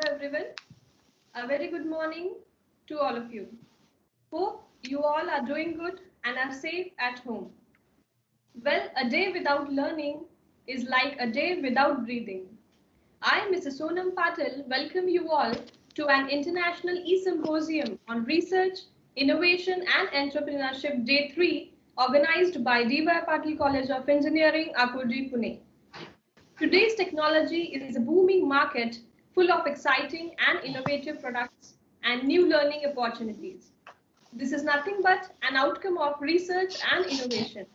everyone. A very good morning to all of you. Hope you all are doing good and are safe at home. Well, a day without learning is like a day without breathing. I, Mrs. Sonam Patil, welcome you all to an international e-symposium on research, innovation and entrepreneurship day 3 organized by D.Y. Patil College of Engineering, Akurdi, Pune. Today's technology is a booming market full of exciting and innovative products and new learning opportunities. This is nothing but an outcome of research and innovation.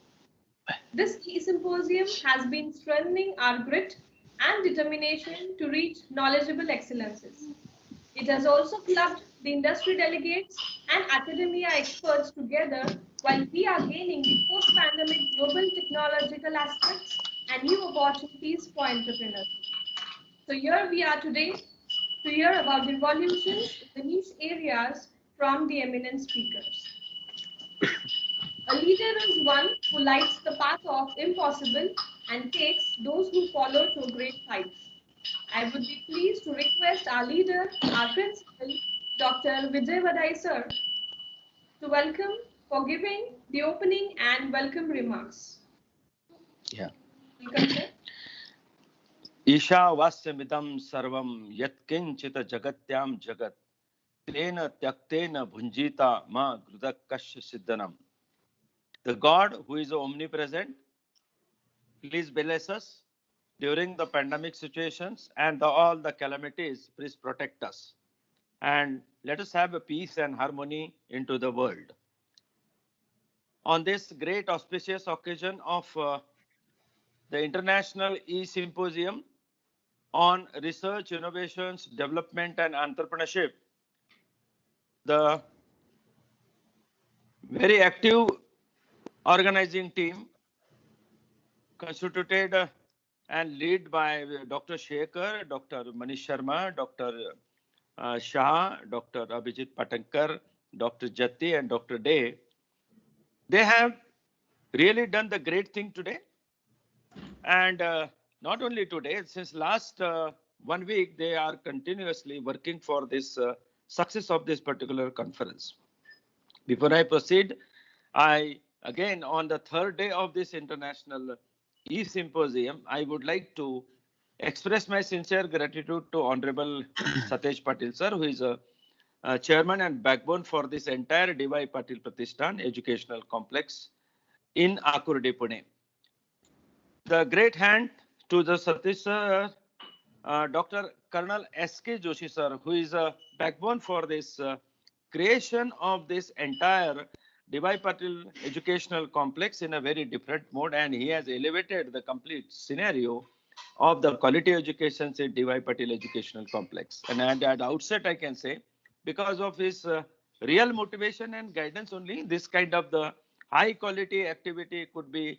This e-symposium has been strengthening our grit and determination to reach knowledgeable excellences. It has also clubbed the industry delegates and academia experts together while we are gaining the post-pandemic global technological aspects and new opportunities for entrepreneurs. So here we are today to hear about the revolutions in the niche areas from the eminent speakers. A leader is one who lights the path of impossible and takes those who follow to great heights. I would be pleased to request our leader, our principal, Dr. Vijay Vadai sir, to welcome for giving the opening and welcome remarks. Yeah. Welcome, sir. ईशावास्यमिदं सर्वं यत्किञ्चित् जगत्यां जगत् तेन त्यक्तेन भुञ्जीता मा घृतकस्य सिद्धनम्. The God who is omnipresent, please bless us during the pandemic situations and all the calamities. Please protect us and let us have a peace and harmony into the world. On this great auspicious occasion of the International E-Symposium on research, innovations, development, and entrepreneurship, the very active organizing team constituted and led by Dr. Shekhar, Dr. Manish Sharma, Dr. Shah, Dr. Abhijit Patankar, Dr. Jatti, and Dr. Day. They have really done the great thing today. And not only today, since last 1 week, they are continuously working for this success of this particular conference. Before I proceed, I again on the third day of this international e-symposium, I would like to express my sincere gratitude to Honorable Satesh Patil sir, who is a chairman and backbone for this entire D.Y. Patil Pratishthan Educational Complex in Akurdi, Pune. The great hand to the Satish sir, Dr. Colonel S.K. Joshi sir, who is a backbone for this creation of this entire D.Y. Patil Educational Complex in a very different mode, and he has elevated the complete scenario of the quality education in D.Y. Patil Educational Complex. And at the outset, I can say, because of his real motivation and guidance only, this kind of the high quality activity could be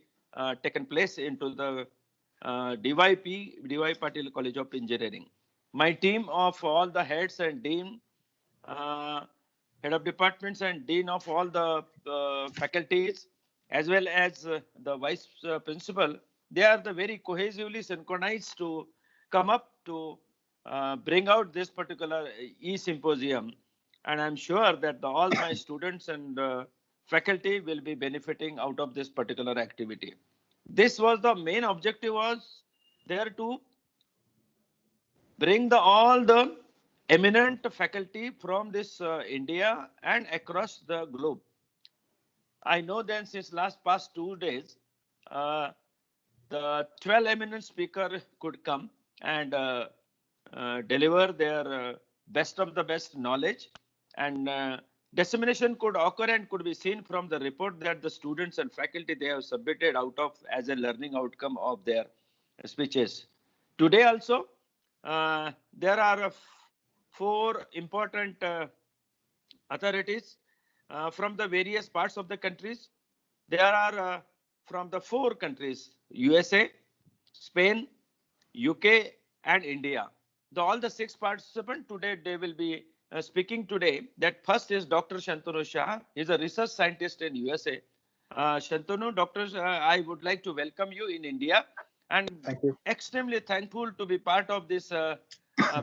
taken place into the D.Y. Patil College of Engineering. My team of all the heads and dean, head of departments and dean of all the faculties, as well as the vice principal, they are the very cohesively synchronized to come up to bring out this particular e-symposium. And I'm sure that all my students and faculty will be benefiting out of this particular activity. This was the main objective, was there to bring all the eminent faculty from this India and across the globe. I know then since past 2 days, the 12 eminent speakers could come and deliver their best of the best knowledge, and dissemination could occur and could be seen from the report that the students and faculty they have submitted out of as a learning outcome of their speeches. Today also, there are 4 important authorities from the various parts of the countries. There are from the 4 countries, USA, Spain, UK, and India. All the 6 participants today, they will be speaking today. That first is Dr. Shantanu Shah. He's a research scientist in USA. Shantanu, Dr. I would like to welcome you in India, and extremely thankful to be part of this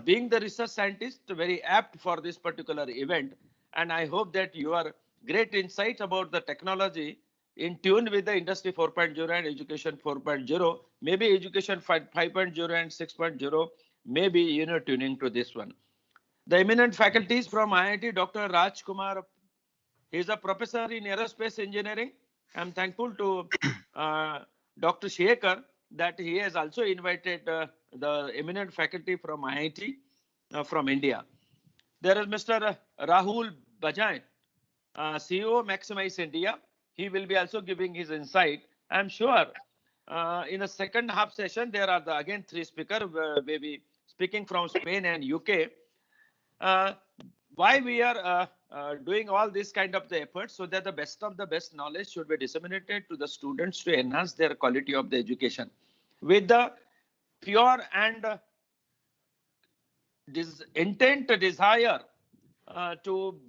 being the research scientist, very apt for this particular event. And I hope that your great insights about the technology in tune with the industry 4.0 and education 4.0, maybe education 5.0 and 6.0, maybe tuning to this one. The eminent faculties from IIT, Dr. Raj Kumar, he is a professor in aerospace engineering. I'm thankful to Dr. Shekhar that he has also invited the eminent faculty from IIT from India. There is Mr. Rahul Bajaj, CEO Maximize India. He will be also giving his insight. I'm sure in the second half session, there are again three speakers, maybe speaking from Spain and UK. Why we are doing all this kind of the efforts, so that the best of the best knowledge should be disseminated to the students to enhance their quality of the education with the pure and intent, desire to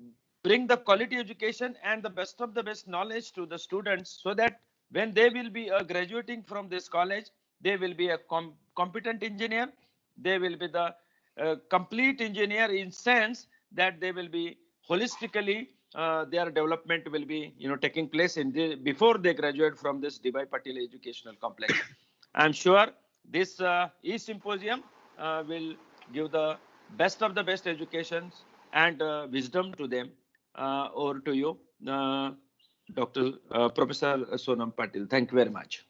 bring the quality education and the best of the best knowledge to the students, so that when they will be graduating from this college, they will be a competent engineer. They will be the complete engineer in sense that they will be holistically their development will be taking place in before they graduate from this D.Y. Patil Educational Complex. I'm sure this e-symposium will give the best of the best educations and wisdom to them. Over to you, Dr. Professor Sonam Patil. Thank you very much.